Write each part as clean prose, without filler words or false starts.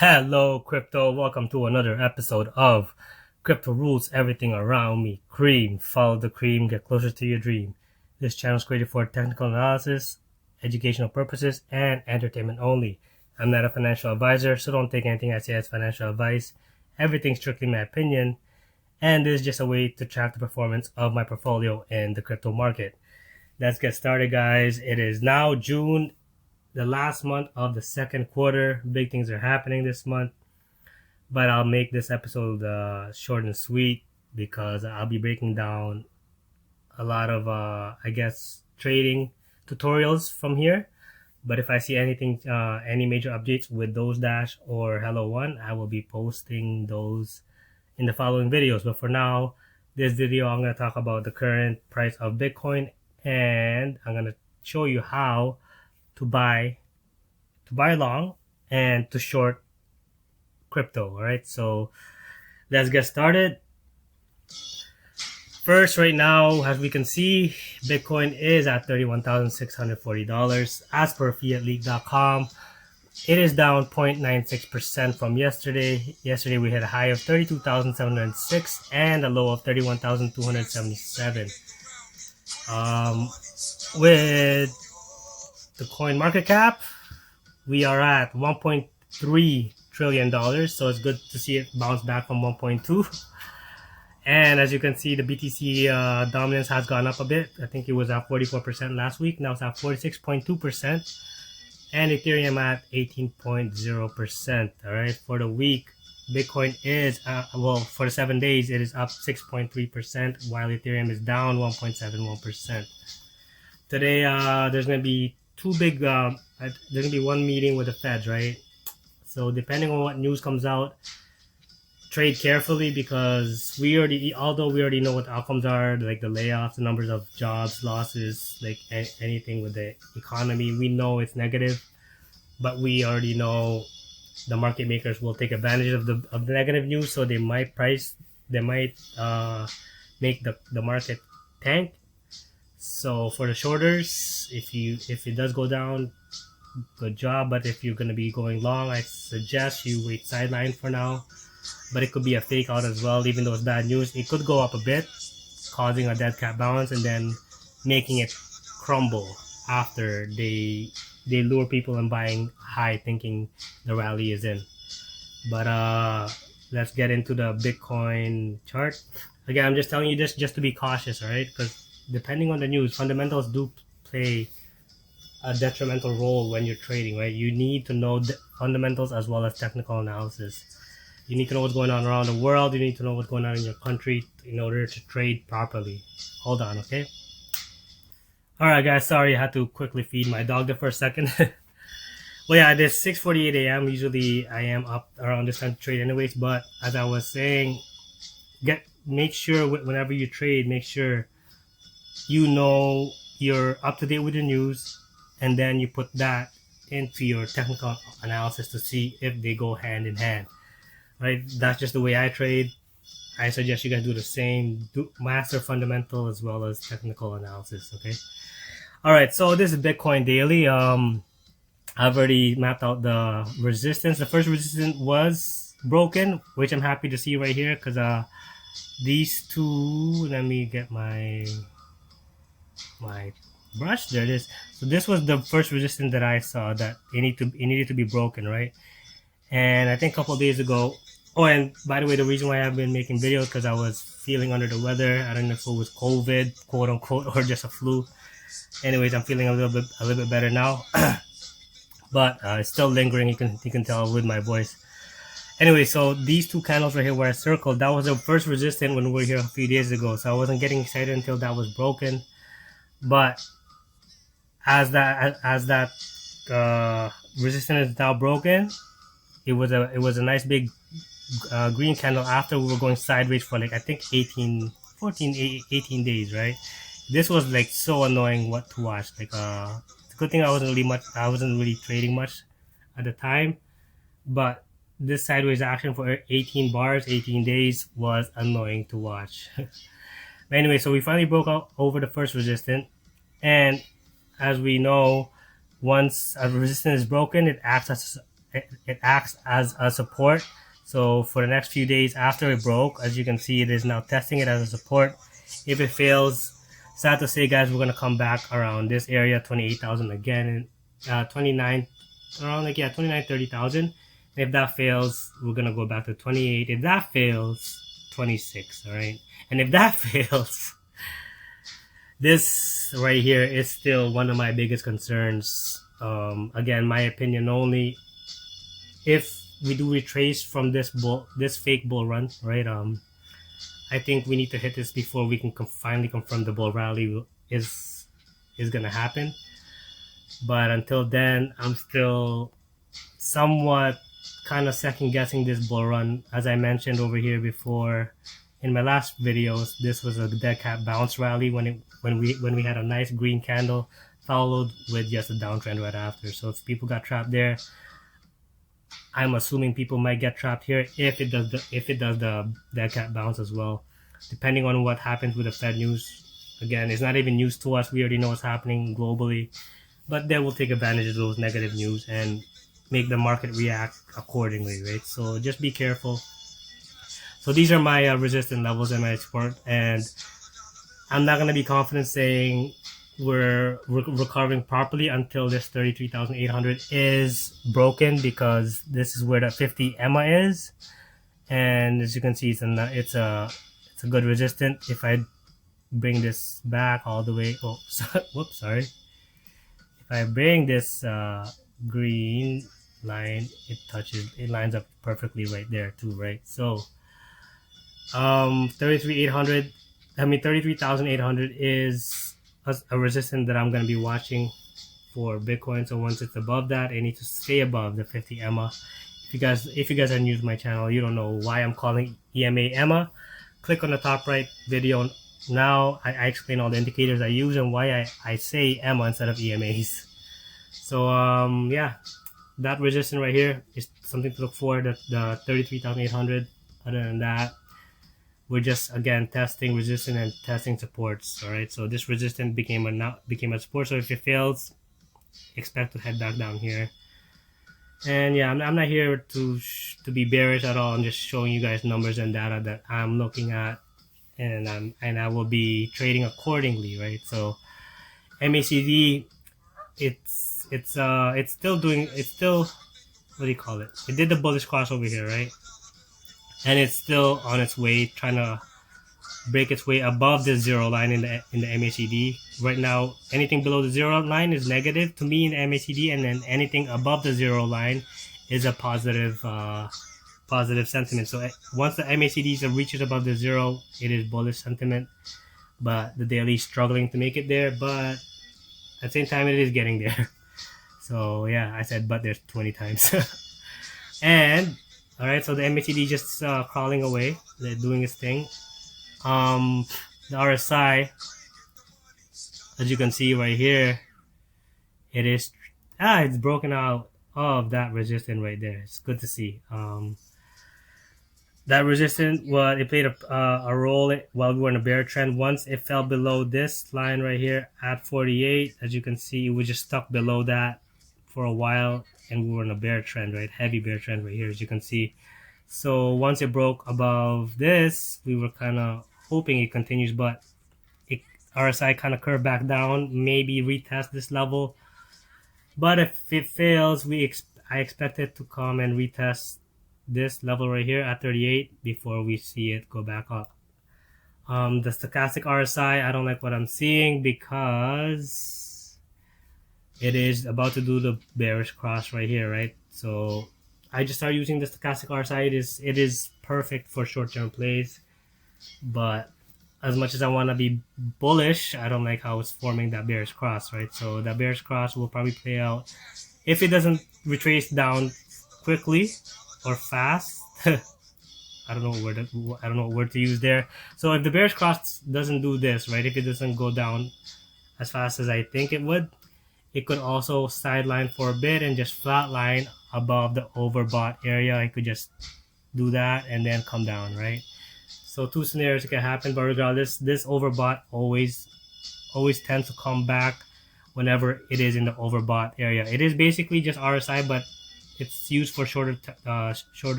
Hello, crypto. Welcome to another episode of Crypto Rules Everything Around Me. Cream. Follow the cream. Get closer to your dream. This channel is created for technical analysis, educational purposes, and entertainment only. I'm not a financial advisor, so don't take anything I say as financial advice. Everything's strictly my opinion, and this is just a way to track the performance of my portfolio in the crypto market. Let's get started, guys. It is now June, the last month of the second quarter. Big things are happening this month, but I'll make this episode short and sweet because I'll be breaking down a lot of trading tutorials from here. But if I see anything, any major updates with those dash or hello one, I will be posting those in the following videos. But for now, this video I'm going to talk about the current price of Bitcoin, and I'm going to show you how to buy long and to short crypto. All right, so let's get started. First, right now, as we can see, Bitcoin is at $31,640 as per fiatleak.com. It is down 0.96% from yesterday. Yesterday we had a high of 32,706 and a low of 31,277. With the coin market cap, we are at $1.3 trillion, so it's good to see it bounce back from 1.2. And as you can see, the BTC dominance has gone up a bit. I think it was at 44% last week. Now it's at 46.2%. And Ethereum at 18.0%. All right, for the week, Bitcoin is, for the 7 days, it is up 6.3%, while Ethereum is down 1.71%. Today, there's going to be there's going to be one meeting with the Feds, right? So depending on what news comes out, trade carefully, because although we already know what the outcomes are, like the layoffs, the numbers of jobs losses, like anything with the economy, we know it's negative, but we already know the market makers will take advantage of the negative news, so they might make the market tank. So for the shorters, if it does go down, good job. But if you're going to be going long, I suggest you wait sideline for now. But it could be a fake out as well. Even though it's bad news, it could go up a bit, causing a dead cat bounce and then making it crumble after they lure people in buying high, thinking the rally is in. But let's get into the Bitcoin chart. Again, I'm just telling you this just to be cautious, all right? Because depending on the news, fundamentals do play a detrimental role when you're trading, right? You need to know the fundamentals as well as technical analysis. You need to know what's going on around the world. You need to know what's going on in your country in order to trade properly. Hold on, okay? All right, guys. Sorry, I had to quickly feed my dog there for a second. Well, yeah, it is 6:48 a.m. Usually, I am up around this time to trade anyways. But as I was saying, make sure whenever you trade, make sure you know you're up to date with the news, and then you put that into your technical analysis to see if they go hand in hand. Right, that's just the way I trade. I suggest you guys do the same. Master fundamental as well as technical analysis. Okay. All right. So this is Bitcoin daily. I've already mapped out the resistance. The first resistance was broken, which I'm happy to see right here, because these two. Let me get my brush. There it is. So this was the first resistance that I saw that it needed to be broken, right? And I think a couple of days ago. Oh, and by the way, the reason why I've been making videos because I was feeling under the weather. I don't know if it was COVID, quote unquote, or just a flu. Anyways, I'm feeling a little bit better now, but it's still lingering. You can tell with my voice. Anyway, so these two candles right here where I circled, that was the first resistance when we were here a few days ago. So I wasn't getting excited until that was broken. But as that resistance is now broken, it was a nice big green candle after we were going sideways for like I think 18 days, right? This was like so annoying to watch. Like it's a good thing I wasn't really trading much at the time, but this sideways action for 18 days was annoying to watch. But anyway, so we finally broke out over the first resistance, and as we know, once a resistance is broken, it acts it acts as a support. So for the next few days after it broke, as you can see, it is now testing it as a support. If it fails, sad to say, guys, we're gonna come back around this area, 28,000 again, and 29, around like, yeah, 29, 30,000. And if that fails, we're gonna go back to 28. If that fails, 26. All right, and if that fails, this right here is still one of my biggest concerns. Again, my opinion only. If we do retrace from this fake bull run, right? I think we need to hit this before we can finally confirm the bull rally is gonna happen. But until then, I'm still somewhat kind of second guessing this bull run. As I mentioned over here before in my last videos, this was a dead cat bounce rally when we had a nice green candle followed with just a downtrend right after. So if people got trapped there, I'm assuming people might get trapped here if it does the dead cat bounce as well, depending on what happens with the Fed news. Again, it's not even news to us. We already know what's happening globally, but they will take advantage of those negative news and make the market react accordingly, right? So just be careful. So these are my resistance levels and my support, and I'm not gonna be confident saying we're recovering properly until this 33,800 is broken, because this is where the 50 EMA is, and as you can see, it's a good resistance. If I bring this back all the way, oh, whoops, sorry. If I bring this green line, it lines up perfectly right there too, right? So 33,800 is a resistance that I'm going to be watching for Bitcoin. So once it's above that, I need to stay above the 50 EMA. If you guys are new to my channel, you don't know why I'm calling EMA EMA, click on the top right video. Now I explain all the indicators I use and why I say EMA instead of EMAs. So yeah, that resistance right here is something to look for, the 33,800. Other than that, we're just again testing resistance and testing supports. All right, so this resistance became a support. So if it fails, expect to head back down here. And yeah, I'm not here to be bearish at all. I'm just showing you guys numbers and data that I'm looking at, and I will be trading accordingly, right? So MACD, it's still what do you call it? It did the bullish cross over here, right? And it's still on its way, trying to break its way above the zero line in the MACD. Right now, anything below the zero line is negative to me in the MACD, and then anything above the zero line is a positive sentiment. So once the MACD reaches above the zero, it is bullish sentiment. But the daily is struggling to make it there, but at the same time, it is getting there. So yeah, I said but there's 20 times. And all right, so the MACD just crawling away. They're doing its thing. The RSI, as you can see right here, it's broken out of that resistance right there. It's good to see. That resistance, it played a role while we were in a bear trend. Once it fell below this line right here at 48, as you can see, we just stuck below that for a while, and we were in a bear trend, right? Heavy bear trend right here, as you can see. So once it broke above this, we were kind of hoping it continues, but RSI kind of curved back down, maybe retest this level. But if it fails, I expect it to come and retest this level right here at 38 before we see it go back up. The stochastic RSI, I don't like what I'm seeing because it is about to do the bearish cross right here, right? So I just started using the stochastic RSI. It is perfect for short-term plays, but as much as I want to be bullish, I don't like how it's forming that bearish cross, right? So that bearish cross will probably play out if it doesn't retrace down quickly or fast. I don't know what word to use there. So if the bearish cross doesn't do this, right? If it doesn't go down as fast as I think it would, it could also sideline for a bit and just flatline above the overbought area. It could just do that and then come down, right? So two scenarios can happen, but regardless, this overbought always tends to come back whenever it is in the overbought area. It is basically just RSI, but it's used for shorter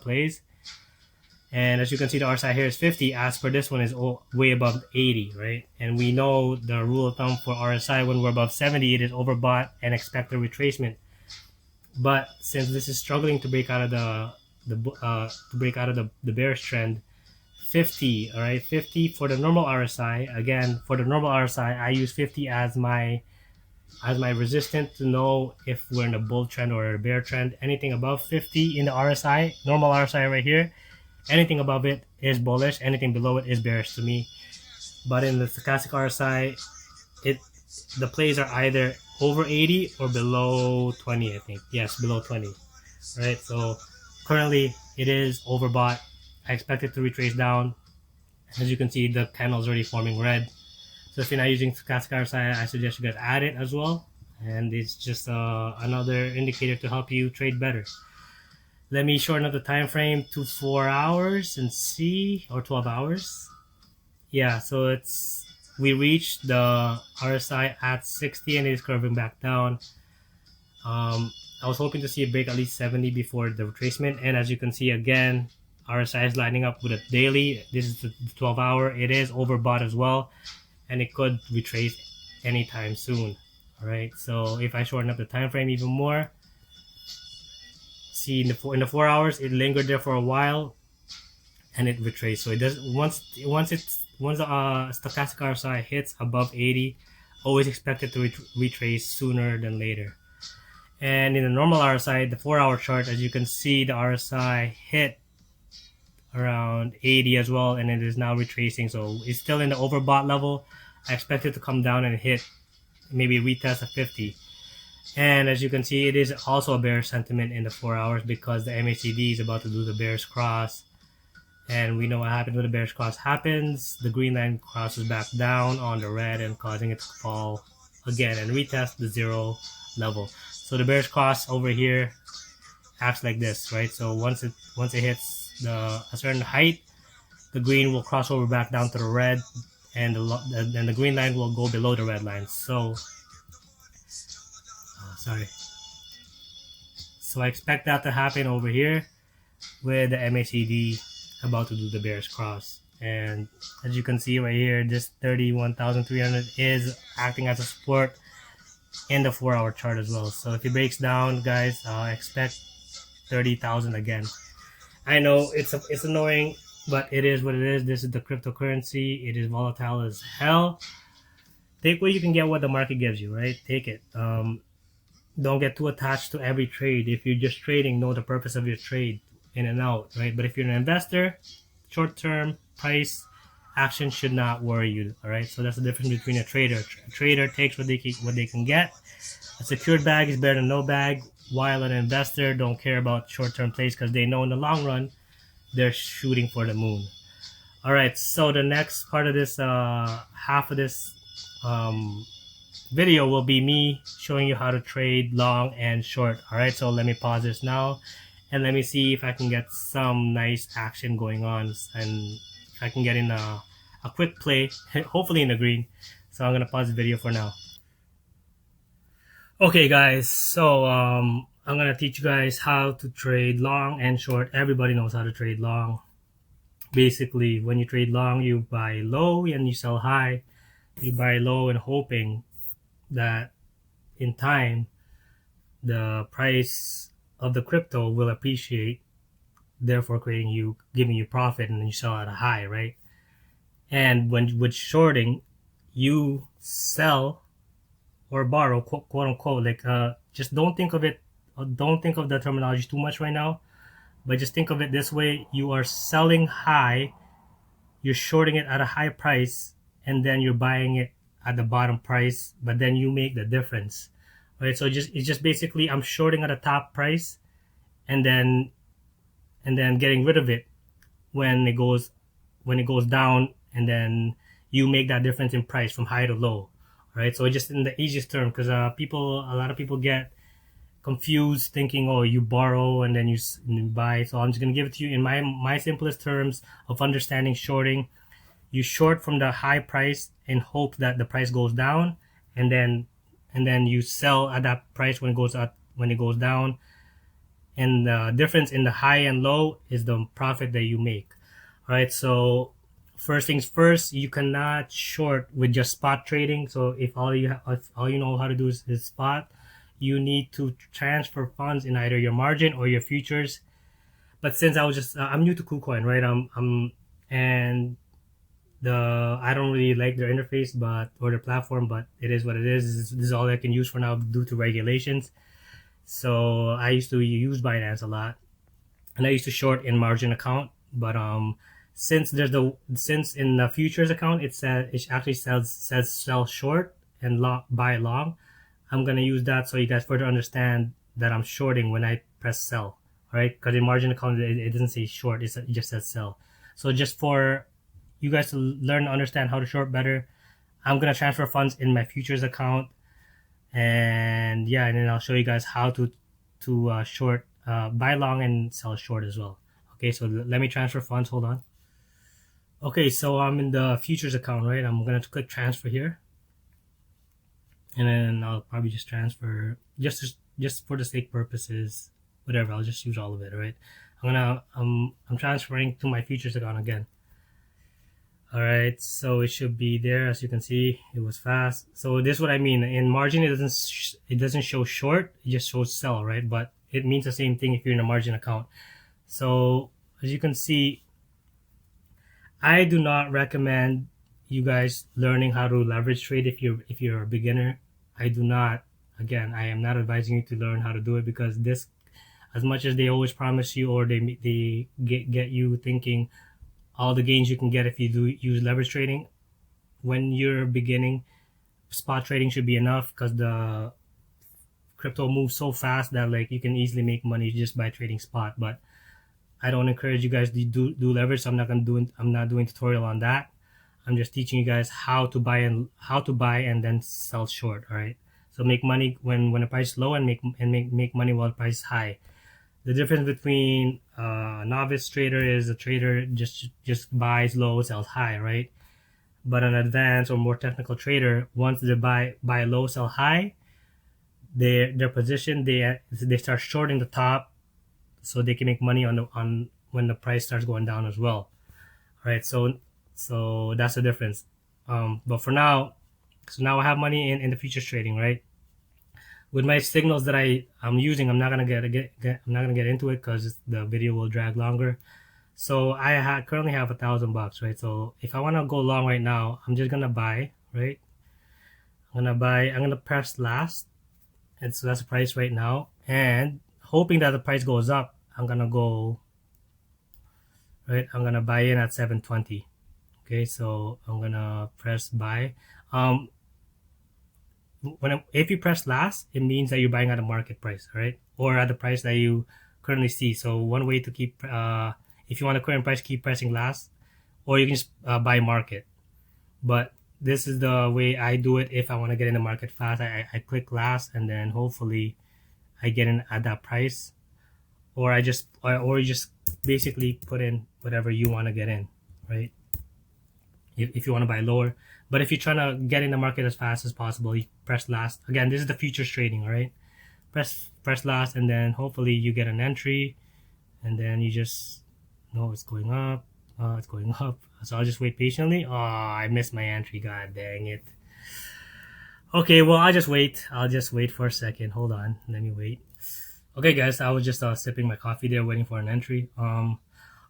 plays. And as you can see, the RSI here is 50. As per this one is way above 80, right? And we know the rule of thumb for RSI, when we're above 70, it is overbought and expect a retracement. But since this is struggling to break out of the bearish trend, 50, all right, 50 for the normal RSI. Again, for the normal RSI, I use 50 as my resistance to know if we're in a bull trend or a bear trend. Anything above 50 in the RSI, normal RSI right here, anything above it is bullish, anything below it is bearish to me. But in the stochastic RSI, the plays are either over 80 or below 20, I think. Yes, below 20. Right? So currently it is overbought. I expect it to retrace down. As you can see, the candle is already forming red. So if you're not using stochastic RSI, I suggest you guys add it as well. And it's just another indicator to help you trade better. Let me shorten up the time frame to 4 hours and see, or 12 hours. Yeah, so we reached the RSI at 60 and it is curving back down. I was hoping to see it break at least 70 before the retracement, and as you can see again, RSI is lining up with a daily. This is the 12-hour. It is overbought as well, and it could retrace anytime soon. All right, so if I shorten up the time frame even more, see in the 4 hours, it lingered there for a while, and it retraced. So it does once the stochastic RSI hits above 80, always expect it to retrace sooner than later. And in the normal RSI, the 4-hour chart, as you can see, the RSI hit around 80 as well, and it is now retracing. So it's still in the overbought level. I expect it to come down and hit, maybe retest a 50. And as you can see, it is also a bearish sentiment in the 4 hours because the MACD is about to do the bearish cross. And we know what happens when the bearish cross happens. The green line crosses back down on the red and causing it to fall again and retest the 0 level. So the bearish cross over here acts like this, right? So once it hits a certain height, the green will cross over back down to the red, and then the green line will go below the red line. So So I expect that to happen over here with the MACD about to do the bearish cross. And as you can see right here, this 31,300 is acting as a support in the 4-hour chart as well. So if it breaks down, guys, expect 30,000 again. I know it's annoying, but it is what it is. This is the cryptocurrency. It is volatile as hell. Take what you can get, what the market gives you, right? Take it. Don't get too attached to every trade. If you're just trading, know the purpose of your trade, in and out, right? But if you're an investor, short-term price action should not worry you, all right? So that's the difference between a trader. A trader takes what they can get. A secured bag is better than no bag, while an investor don't care about short-term plays because they know in the long run they're shooting for the moon. All right, so the next part of this half of this video will be me showing you how to trade long and short. All right, so let me pause this now and let me see if I can get some nice action going on, and if I can get in a quick play, hopefully in the green. So I'm gonna pause the video for now. Okay guys, so I'm gonna teach you guys how to trade long and short. Everybody knows how to trade long. Basically, when you trade long, you buy low and you sell high. You buy low and hoping that in time the price of the crypto will appreciate, therefore giving you profit, and then you sell at a high, right? And with shorting, you sell or borrow, quote unquote, like just don't think of the terminology too much right now, but just think of it this way: you are selling high, you're shorting it at a high price, and then you're buying it at the bottom price, but then you make the difference, right? So it's just basically I'm shorting at a top price, and then getting rid of it when it goes down, and then you make that difference in price from high to low, right? So just in the easiest term, because a lot of people get confused thinking, oh, you borrow and then you buy. So I'm just gonna give it to you in my simplest terms of understanding shorting. You short from the high price in hope that the price goes down, and then you sell at that price when it goes up, when it goes down, and the difference in the high and low is the profit that you make. All right, so first things first, you cannot short with just spot trading. So if all you know how to do is spot, you need to transfer funds in either your margin or your futures. But since I was just I'm new to KUCOIN, right? And I don't really like their interface, or their platform, but it is what it is. This is all I can use for now due to regulations. So I used to use Binance a lot, and I used to short in margin account. But since in the futures account it actually says sell short and buy long, I'm gonna use that so you guys further understand that I'm shorting when I press sell. All right, because in margin account it doesn't say short; it just says sell. So just for you guys to learn and understand how to short better, I'm gonna transfer funds in my futures account, and yeah, and then I'll show you guys how to short, buy long and sell short as well. Okay, so let me transfer funds. Hold on. Okay, so I'm in the futures account, right? I'm gonna click transfer here, and then I'll probably just transfer just for the sake purposes, whatever. I'll just use all of it, right? I'm transferring to my futures account again. All right, so it should be there. As you can see, it was fast. So this is what I mean. In margin, it doesn't show short, it just shows sell, right? But it means the same thing if you're in a margin account. So as you can see, I do not recommend you guys learning how to leverage trade if you're a beginner. I do not. Again, I am not advising you to learn how to do it, because this, as much as they always promise you, or they get you thinking all the gains you can get if you do use leverage trading, when you're beginning, spot trading should be enough, because the crypto moves so fast that like you can easily make money just by trading spot. But I don't encourage you guys to do leverage, so I'm not doing tutorial on that. I'm just teaching you guys how to buy and then sell short. All right, so make money when the price is low, and make money while the price is high. The difference between a novice trader is a trader just buys low, sells high, right? But an advanced or more technical trader, once they buy low, sell high, their position, they start shorting the top, so they can make money on when the price starts going down as well. All right, so that's the difference. But for now, so now I have money in the futures trading, right? With my signals that I'm using, I'm not gonna get into it because the video will drag longer. So I currently have $1,000, right? So if I want to go long right now, I'm just gonna buy, right? I'm gonna press last, and so that's the price right now. And hoping that the price goes up, I'm gonna go, right? I'm gonna buy in at 720. Okay, so I'm gonna press buy. If you press last, it means that you're buying at a market price, right? Or at the price that you currently see. So one way to keep, if you want a current price, keep pressing last, or you can just buy market. But this is the way I do it. If I want to get in the market fast, I click last, and then hopefully I get in at that price, or you just basically put in whatever you want to get in, right? If you want to buy lower. But if you're trying to get in the market as fast as possible, you press last. Again, this is the futures trading, all right? Press last, and then hopefully you get an entry, and then you just know it's going up. It's going up. So I'll just wait patiently. Oh, I missed my entry. God dang it. Okay, well, I'll just wait for a second. Hold on. Let me wait. Okay, guys, I was just sipping my coffee there, waiting for an entry.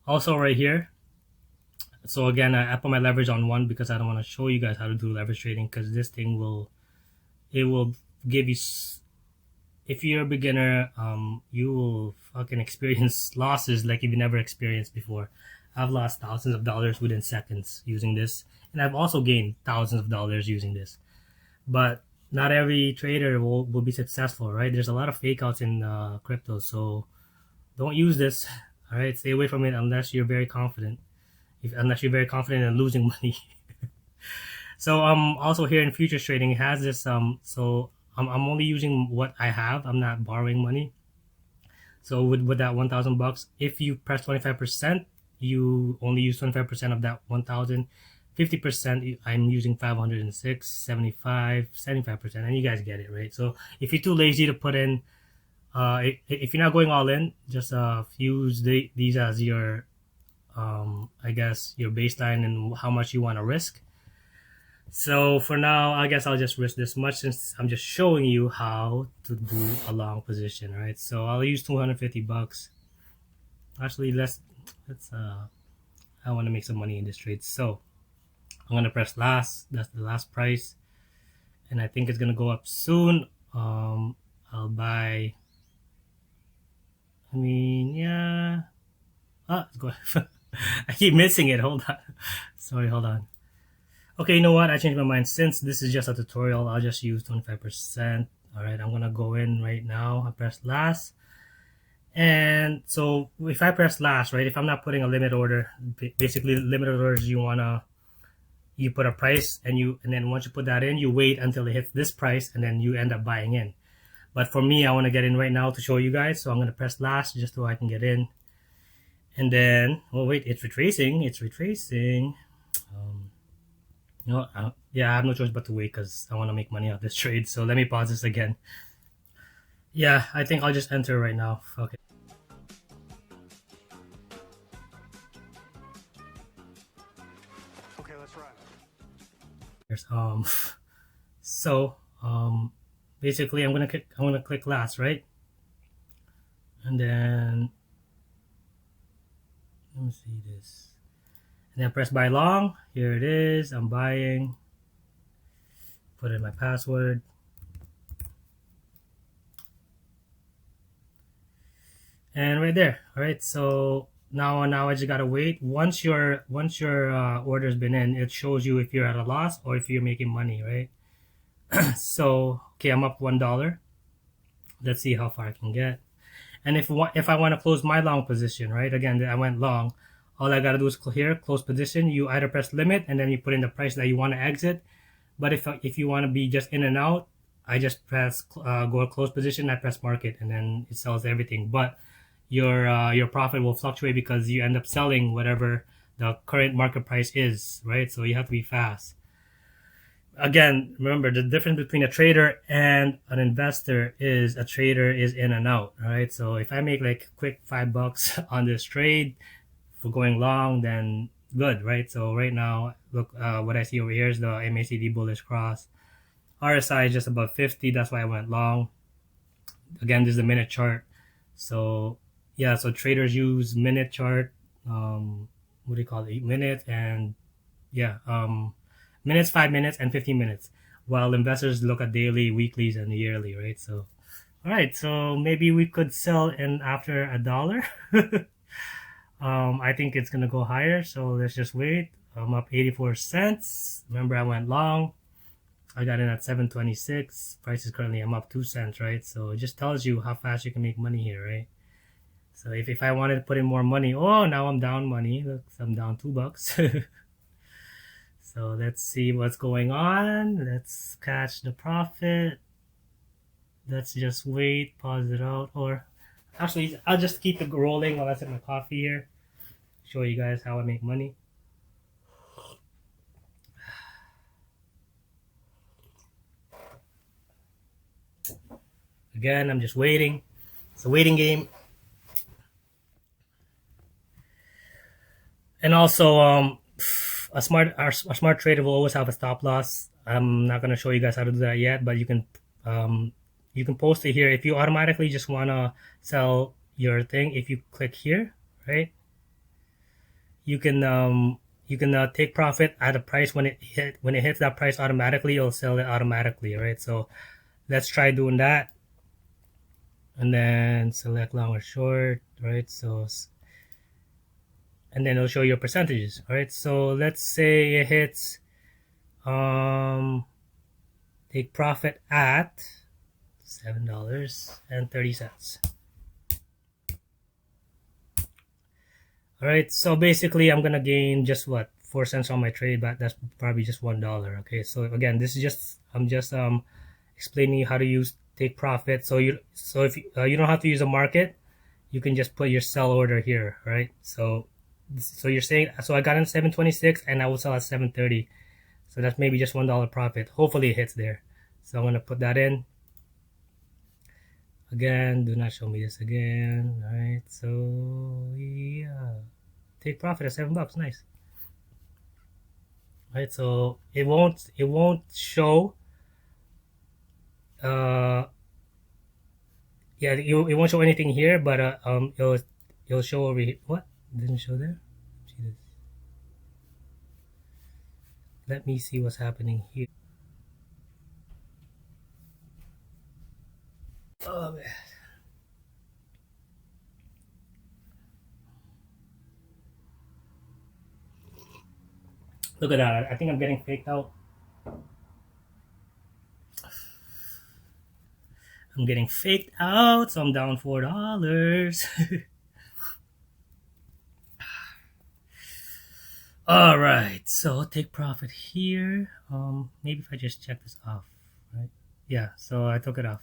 Also right here. So again, I put my leverage on 1 because I don't want to show you guys how to do leverage trading, because this thing will give you, if you're a beginner, you will fucking experience losses like you've never experienced before. I've lost thousands of dollars within seconds using this, and I've also gained thousands of dollars using this. But not every trader will be successful, right? There's a lot of fake outs in crypto, so don't use this. All right, stay away from it unless you're very confident. Unless you're very confident in losing money. So also here in futures trading, it has this so I'm only using what I have. I'm not borrowing money. So with that $1,000, if you press 25%, you only use 25% of that 1,000. 50%, I'm using 506, 75, 75%, and you guys get it, right? So if you're too lazy to put in if you're not going all in, just use these as your I guess your baseline and how much you want to risk. So for now, I guess I'll just risk this much since I'm just showing you how to do a long position, right? So I'll use 250 bucks. Actually, let's I want to make some money in this trade. So I'm gonna press last. That's the last price, and I think it's gonna go up soon. I'll buy. I mean, yeah. It's going. I keep missing it. Hold on. Sorry, hold on. Okay, you know what? I changed my mind. Since this is just a tutorial, I'll just use 25%. All right, I'm gonna go in right now. I press last. And so if I press last, right, if I'm not putting a limit order, basically limit orders, you put a price and then once you put that in, you wait until it hits this price and then you end up buying in. But for me, I want to get in right now to show you guys. So I'm going to press last just so I can get in. And then, oh wait, it's retracing. Yeah, I have no choice but to wait because I want to make money out of this trade. So let me pause this again. Yeah, I think I'll just enter right now. Okay. Okay, let's run. Basically I'm gonna click last, right? And then let me see this. And then press buy long. Here it is. I'm buying. Put in my password. And right there. All right. So now I just gotta wait. Once your order's been in, it shows you if you're at a loss or if you're making money, right? So okay, I'm up $1. Let's see how far I can get. And if I want to close my long position, right? Again, I went long. All I gotta do is here, close position. You either press limit and then you put in the price that you want to exit. But if you want to be just in and out, I just press go to close position. I press market and then it sells everything. But your profit will fluctuate because you end up selling whatever the current market price is, right? So you have to be fast. Again, remember the difference between a trader and an investor is a trader is in and out, right? So if I make like quick $5 on this trade for going long, then good, right? So right now, look, what I see over here is the MACD bullish cross. RSI is just above 50. That's why I went long. Again, this is a minute chart. So yeah, so traders use minute chart. What do you call it? Minute and yeah, minutes, 5 minutes, and 15 minutes, while investors look at daily, weeklies, and yearly, right? So, all right, so maybe we could sell in after $1. I think it's gonna go higher, so let's just wait. I'm up 84 cents. Remember, I went long. I got in at 7.26. Price is currently, I'm up 2 cents, right? So it just tells you how fast you can make money here, right? So if I wanted to put in more money, oh, now I'm down money. Look, I'm down $2. So let's see what's going on. Let's catch the profit. Let's just wait, pause it out, or actually I'll just keep it rolling while I sip my coffee here. Show you guys how I make money. Again, I'm just waiting. It's a waiting game. And also, a smart trader will always have a stop loss. I'm not gonna show you guys how to do that yet, but you can post it here. If you automatically just wanna sell your thing, if you click here, right, you can take profit at a price when it hits that price automatically. You'll sell it automatically, right? So let's try doing that, and then select long or short, right? So. And then it'll show your percentages. All right, so let's say it hits take profit at $7.30. All right, so basically I'm gonna gain just what, 4 cents on my trade, but that's probably just $1. Okay, so again, this is just I'm just explaining how to use take profit. So if you don't have to use a market, you can just put your sell order here, right? So you're saying, so I got in 7.26 and I will sell at 7.30, so that's maybe just $1 profit. Hopefully it hits there. So I'm gonna put that in. Again, do not show me this again. All right, so yeah, take profit at $7. Nice. All right, so it won't show. Yeah, it won't show anything here, but it'll show over here. What? Didn't show there? Jesus. Let me see what's happening here. Oh man. Look at that. I think I'm getting faked out. I'm getting faked out, so I'm down $4. All right, so take profit here. Maybe if I just check this off, right? Yeah, so I took it off.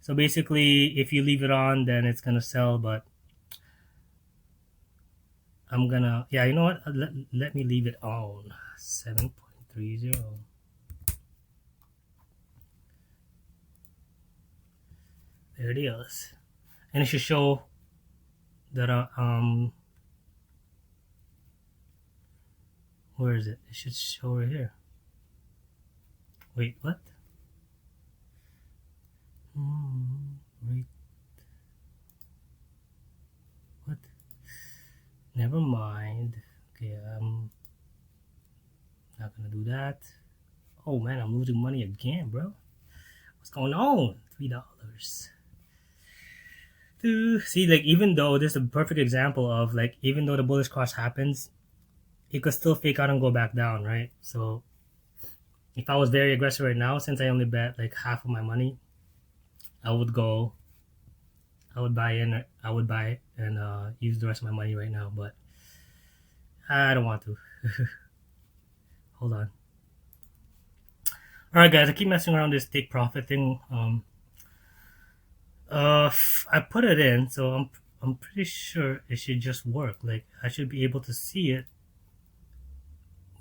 So basically, if you leave it on, then it's gonna sell, but I'm gonna, yeah, you know what? Let me leave it on. 7.30. There it is. And it should show that, where is it? It should show right here. Wait, what? Wait. What? Never mind. Okay, I'm not gonna do that. Oh man, I'm losing money again, bro. What's going on? $3. See, like, even though this is a perfect example of, like, even though the bullish cross happens, it could still fake out and go back down, right? So if I was very aggressive right now, since I only bet like half of my money, I would buy in, and use the rest of my money right now, but I don't want to. Hold on. All right, guys, I keep messing around this take profit thing. I put it in, so I'm pretty sure it should just work. Like, I should be able to see it.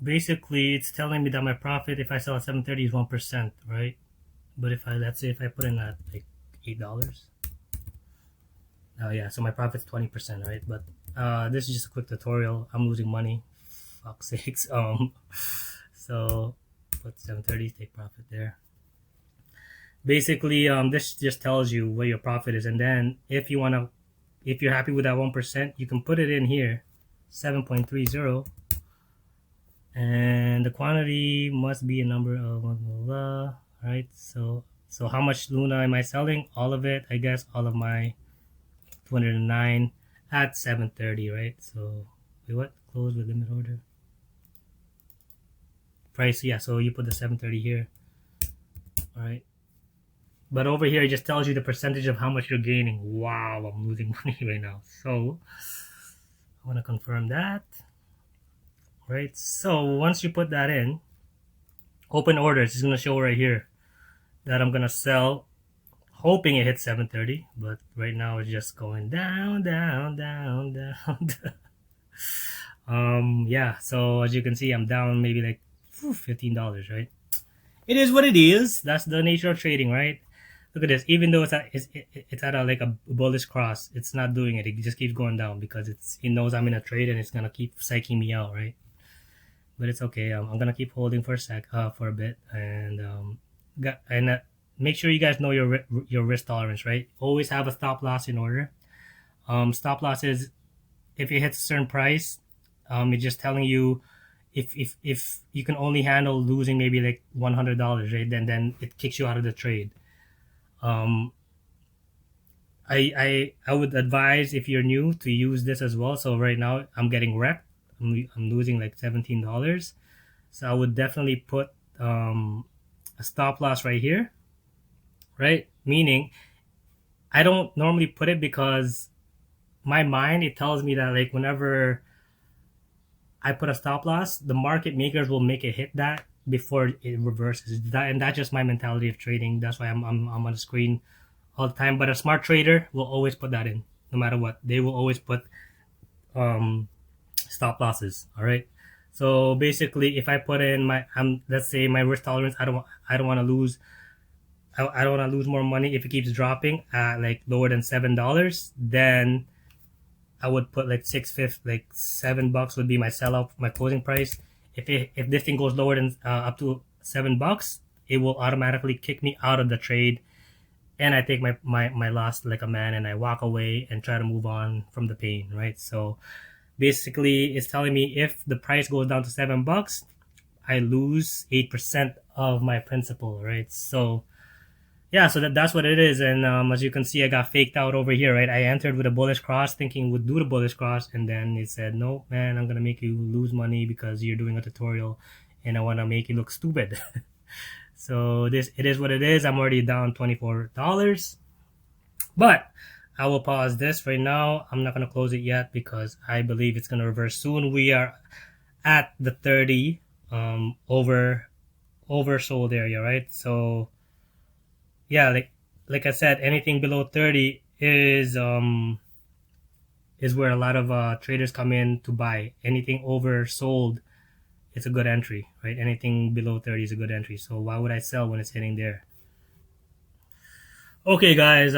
Basically, it's telling me that my profit if I sell at 7.30 is 1%, right? But if let's say if I put in at like $8, oh yeah, so my profit's 20%, right? But this is just a quick tutorial. I'm losing money, fuck's sakes. So put 7.30, take profit there. Basically, this just tells you where your profit is, and then if you're happy with that 1%, you can put it in here, 7.30, and the quantity must be a number of blah, blah, blah, right? So how much Luna am I selling? All of it, I guess. All of my 209 at 7.30, right? So wait, what? Close with limit order. Price, yeah. So you put the 7.30 here, all right? But over here, it just tells you the percentage of how much you're gaining. Wow, I'm losing money right now. So I want to confirm that. Right, so once you put that in, open orders is going to show right here that I'm going to sell, hoping it hits 7.30. But right now it's just going down, down, down, down. Yeah, so as you can see, I'm down maybe like $15, right? It is what it is. That's the nature of trading, right? Look at this. Even though it's at like a bullish cross, it's not doing it. It just keeps going down because it knows I'm in a trade and it's gonna keep psyching me out, right? But it's okay. I'm gonna keep holding for a bit, and make sure you guys know your risk tolerance, right? Always have a stop loss in order. Stop loss is if it hits a certain price, it's just telling you if you can only handle losing maybe like $100, right? Then it kicks you out of the trade. I would advise if you're new to use this as well. So right now I'm getting wrecked. I'm losing like $17. So I would definitely put a stop loss right here, right? Meaning I don't normally put it because my mind, it tells me that like whenever I put a stop loss, the market makers will make it hit that before it reverses. And that's just my mentality of trading. That's why I'm on the screen all the time. But a smart trader will always put that in, no matter what. They will always put stop losses. All right. So basically, if I put in my let's say my risk tolerance, I don't want to lose I don't want to lose more money. If it keeps dropping at like lower than $7, then I would put like like $7 would be my sellout, my closing price. If this thing goes lower than up to $7, it will automatically kick me out of the trade, and I take my loss like a man, and I walk away and try to move on from the pain, right? So basically, it's telling me if the price goes down to $7, I lose 8% of my principal, right? So yeah, so that's what it is. And as you can see, I got faked out over here, right? I entered with a bullish cross thinking would do the bullish cross, and then it said, no, man, I'm gonna make you lose money because you're doing a tutorial and I want to make you look stupid. So it is what it is. I'm already down $24, but I will pause this right now. I'm not gonna close it yet because I believe it's gonna reverse soon. We are at the 30 oversold area, right? So yeah, like I said, anything below 30 is where a lot of traders come in to buy. Anything oversold, it's a good entry, right? Anything below 30 is a good entry. So why would I sell when it's hitting there? Okay, guys,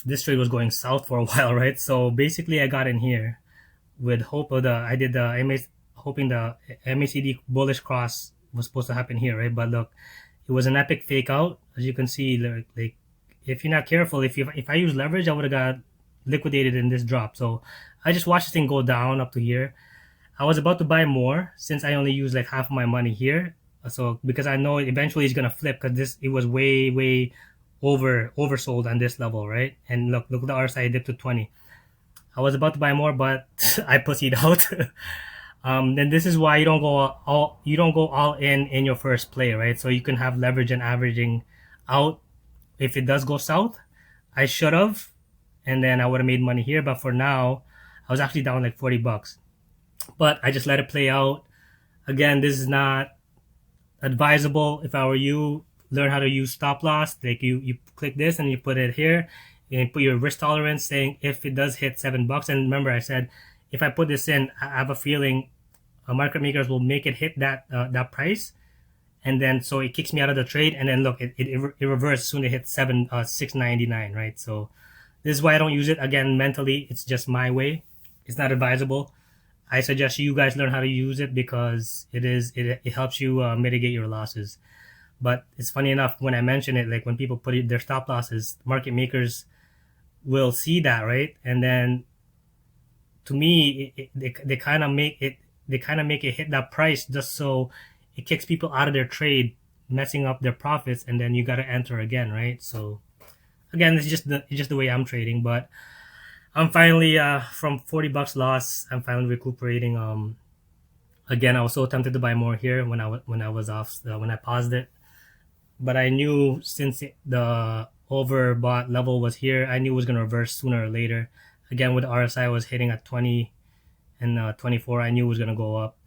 this trade was going south for a while, right? So basically, I got in here with hope of hoping the MACD bullish cross was supposed to happen here, right? But look, it was an epic fake out. As you can see, like if you're not careful, if I use leverage, I would have got liquidated in this drop. So I just watched this thing go down up to here. I was about to buy more since I only used like half of my money here. So because I know eventually it's gonna flip because it was way oversold on this level, right? And look the RSI dipped to 20. I was about to buy more, but I pussied out. Then this is why you don't go all in your first play, right? So you can have leverage and averaging out. If it does go south, I should have, and then I would have made money here. But for now, I was actually down like $40. But I just let it play out. Again, this is not advisable. If I were you, learn how to use stop loss. Like you click this and you put it here, and put your risk tolerance saying if it does hit $7. And remember, I said if I put this in, I have a feeling market makers will make it hit that price, and then so it kicks me out of the trade, and then look, it reverses soon. It hits $6.99, right? So this is why I don't use it. Again, mentally, it's just my way. It's not advisable. I suggest you guys learn how to use it because it helps you mitigate your losses. But it's funny enough, when I mention it, like when people put their stop losses, market makers will see that, right? And then to me, they kind of make it hit that price just so it kicks people out of their trade, messing up their profits, and then you got to enter again, right? So again, it's just the way I'm trading. But I'm finally from $40 loss, I'm finally recuperating. Again, I was so tempted to buy more here when I was off when I paused it, but I knew since the overbought level was here, I knew it was gonna reverse sooner or later. Again, with the RSI was hitting at 20 and 24, I knew it was gonna go up.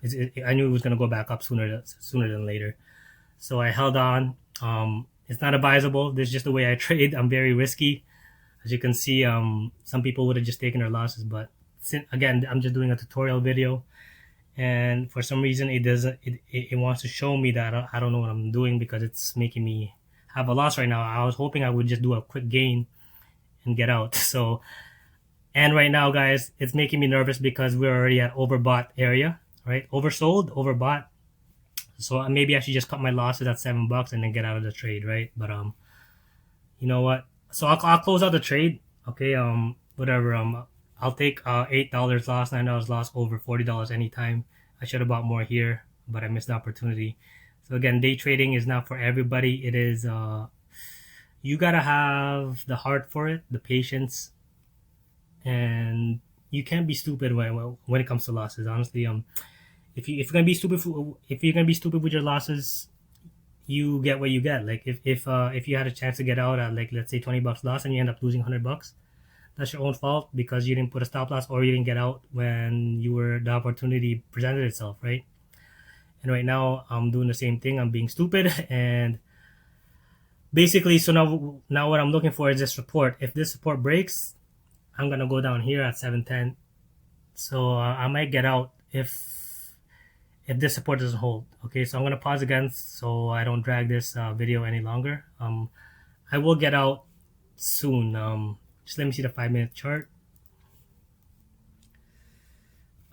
I knew it was gonna go back up sooner than later. So I held on. It's not advisable. This is just the way I trade. I'm very risky. As you can see, some people would have just taken their losses, but again, I'm just doing a tutorial video, and for some reason it wants to show me that I don't know what I'm doing because it's making me have a loss right now. I was hoping I would just do a quick gain and get out. So, and right now, guys, it's making me nervous because we're already at overbought area, right? Oversold, overbought. So maybe I should just cut my losses at $7 and then get out of the trade, right? But you know what? So I'll close out the trade. Okay, whatever. I'll take $8 loss, $9 loss over $40 anytime. I should have bought more here, but I missed the opportunity. So again, day trading is not for everybody. It is you gotta have the heart for it, the patience, and you can't be stupid when it comes to losses. Honestly, if you're gonna be stupid with your losses, you get what you get. Like if you had a chance to get out at, like, let's say $20 loss and you end up losing $100, that's your own fault because you didn't put a stop loss or you didn't get out when the opportunity presented itself, right? And right now I'm doing the same thing. I'm being stupid, and basically, so now what I'm looking for is this support. If this support breaks, I'm gonna go down here at 710. So I might get out if if this support doesn't hold. Okay, so I'm gonna pause again so I don't drag this video any longer. I will get out soon. Just let me see the 5-minute chart.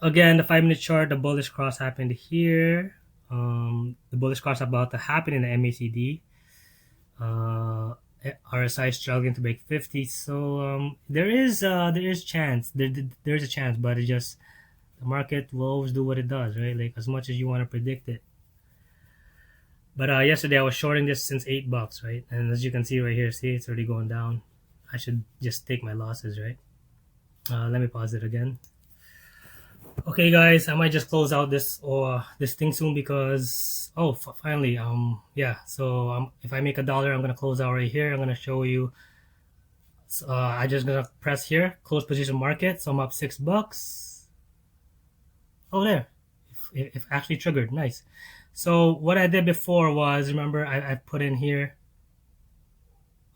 Again, the 5-minute chart, the bullish cross happened here. The bullish cross about to happen in the MACD. RSI struggling to break 50, so there is chance. There's a chance, but it just, the market will always do what it does, right? Like, as much as you want to predict it. But yesterday I was shorting this since $8, right? And as you can see right here, see, it's already going down. I should just take my losses, right? Let me pause it again. Okay, guys, I might just close out this this thing soon because finally, yeah. So if I make $1, I'm gonna close out right here. I'm gonna show you. I just gonna press here, close position market. So I'm up $6. Oh, there, if actually triggered, nice. So what I did before was, remember, I put in here,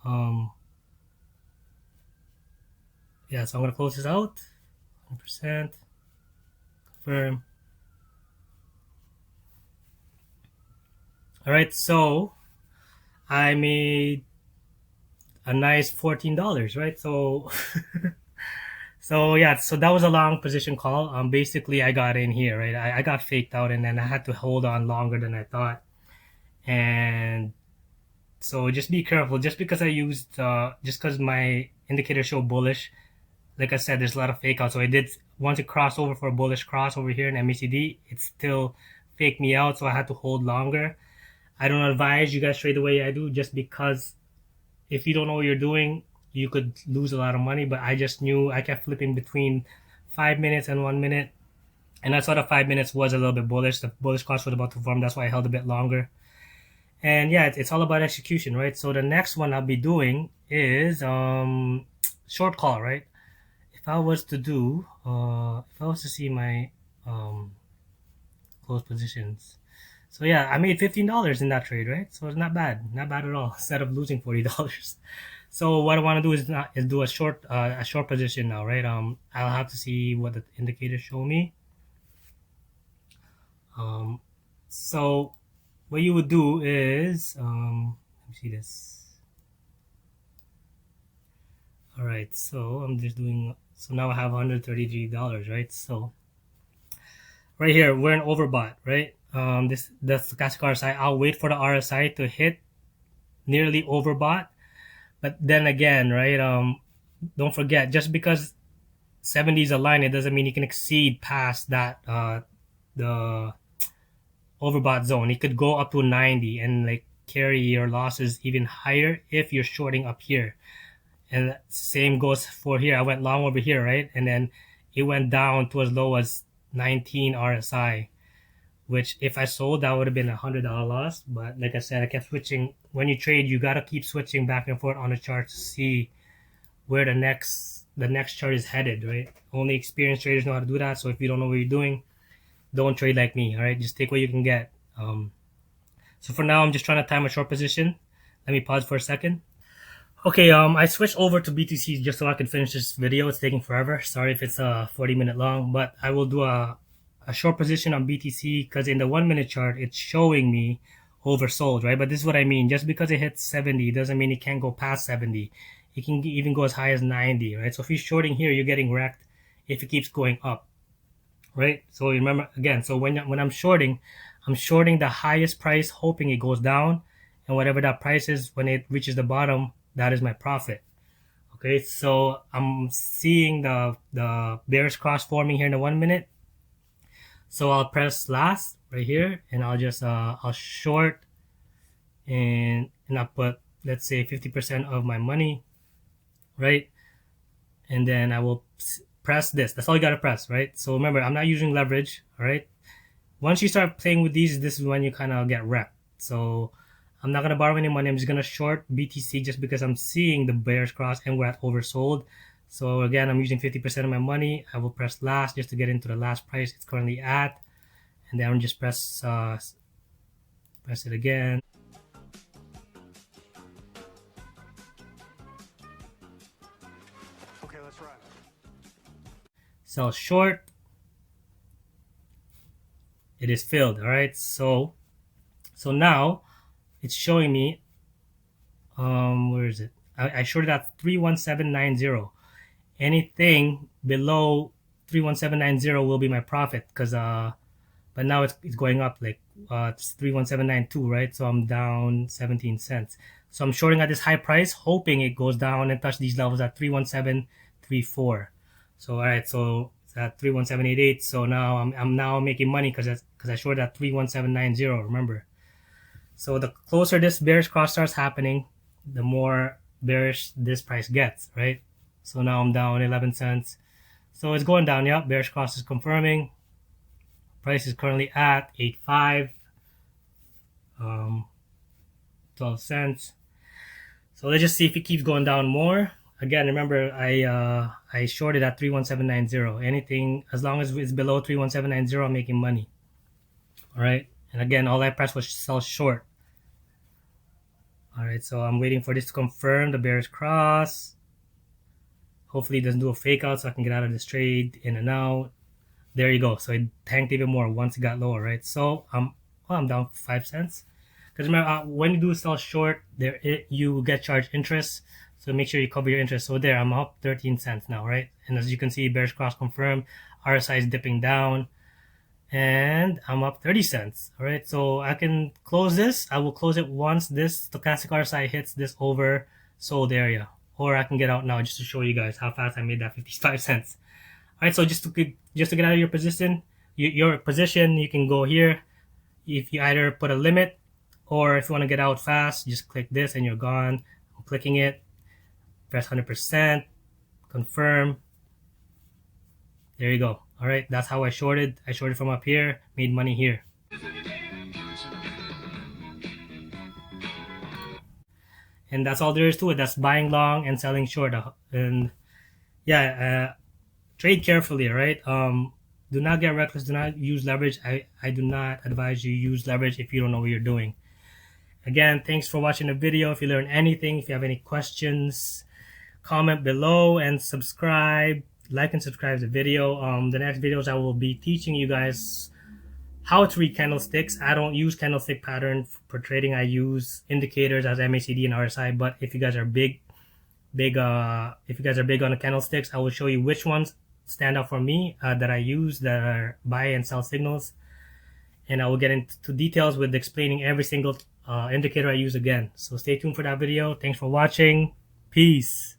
yeah. So I'm gonna close this out, 100%. Confirm. All right, so I made a nice $14, right? So so yeah, so that was a long position call. Basically I got in here, right? I got faked out, and then I had to hold on longer than I thought. And so just be careful. Just because I used just because my indicator showed bullish, like I said, there's a lot of fake out. So I did want to cross over for a bullish cross over here in MACD. It still faked me out, so I had to hold longer. I don't advise you guys trade the way I do, just because if you don't know what you're doing, you could lose a lot of money. But I just knew, I kept flipping between 5 minutes and 1 minute, and I saw the 5 minutes was a little bit bullish. The bullish cross was about to form, that's why I held a bit longer. And yeah, it's all about execution, right? So the next one I'll be doing is short call, right? If I was to do if I was to see my close positions. So yeah, I made $15 in that trade, right? So it's not bad at all. Instead of losing $40. So what I want to do is do a short position now, right? I'll have to see what the indicators show me. So what you would do is let me see this. All right, so I'm just doing. So now I have $133, right? So right here we're in overbought, right? That's the stochastic RSI. I'll wait for the RSI to hit nearly overbought, but then again, right? Don't forget, just because 70 is a line, it doesn't mean you can exceed past that the overbought zone. It could go up to 90 and like carry your losses even higher if you're shorting up here. And same goes for here. I went long over here, right? And then it went down to as low as 19 RSI, which if I sold, that would have been $100 loss. But like I said, I kept switching. When you trade, you gotta keep switching back and forth on the chart to see where the next chart is headed, right? Only experienced traders know how to do that. So if you don't know what you're doing, don't trade like me, all right? Just take what you can get. So for now, I'm just trying to time a short position. Let me pause for a second. Okay, I switched over to BTC just so I can finish this video. It's taking forever. Sorry if it's 40-minute long, but I will do a short position on BTC because in the 1-minute chart, it's showing me oversold, right? But this is what I mean. Just because it hits 70 doesn't mean it can't go past 70. It can even go as high as 90, right? So if you're shorting here, you're getting wrecked if it keeps going up, right? So remember, again, so when I'm shorting the highest price, hoping it goes down, and whatever that price is, when it reaches the bottom, that is my profit. Okay, so I'm seeing the bearish cross forming here in the 1 minute. So I'll press last right here, and I'll just I'll short, and I'll put, let's say, 50% of my money, right? And then I will press this. That's all you gotta press, right? So remember, I'm not using leverage, all right? Once you start playing with these, this is when you kind of get wrecked. So I'm not going to borrow any money. I'm just going to short BTC just because I'm seeing the bearish cross and we're at oversold. So again, I'm using 50% of my money. I will press last just to get into the last price it's currently at. And then I'll just press it again. Okay, let's run. So short. it is filled. All right, so now it's showing me, where is it? I shorted at 31790. Anything below 31790 will be my profit, because but now it's going up, like it's 31792, right? So I'm down 17 cents. So I'm shorting at this high price, hoping it goes down and touch these levels at 31734. So all right, so it's at 31788. So now I'm now making money because I shorted at 31790. Remember. So the closer this bearish cross starts happening, the more bearish this price gets, right? So now I'm down 11 cents. So it's going down. Yep, bearish cross is confirming. Price is currently at 85, 12 cents. So let's just see if it keeps going down more. Again, remember I shorted at 31790. Anything as long as it's below 31790, I'm making money. All right, and again, all I pressed was sell short. All right, so I'm waiting for this to confirm the bearish cross. Hopefully it doesn't do a fake out so I can get out of this trade, in and out. There you go. So it tanked even more once it got lower, right? So I'm down 5 cents. Because remember, when you do sell short, you get charged interest. So make sure you cover your interest. So there, I'm up 13 cents now, right? And as you can see, bearish cross confirmed. RSI is dipping down. And I'm up 30 cents. All right, so I can close this. I will close it once this stochastic RSI hits this oversold area. Or I can get out now just to show you guys how fast I made that 55 cents. All right, so just to get out of your position, you can go here. If you either put a limit, or if you want to get out fast, just click this and you're gone. I'm clicking it, press 100%, confirm. There you go. All right, that's how I shorted. I shorted from up here, made money here. And that's all there is to it. That's buying long and selling short. And yeah, trade carefully, right? Do not get reckless. Do not use leverage. I do not advise you use leverage if you don't know what you're doing. Again, thanks for watching the video. If you learned anything, if you have any questions, comment below and subscribe. Like and subscribe to the video. The next videos I will be teaching you guys how to read candlesticks. I don't use candlestick pattern for trading. I use indicators as MACD and RSI. But if you guys are big on the candlesticks, I will show you which ones stand out for me that I use, that are buy and sell signals. And I will get into details with explaining every single indicator I use again. So stay tuned for that video. Thanks for watching. Peace.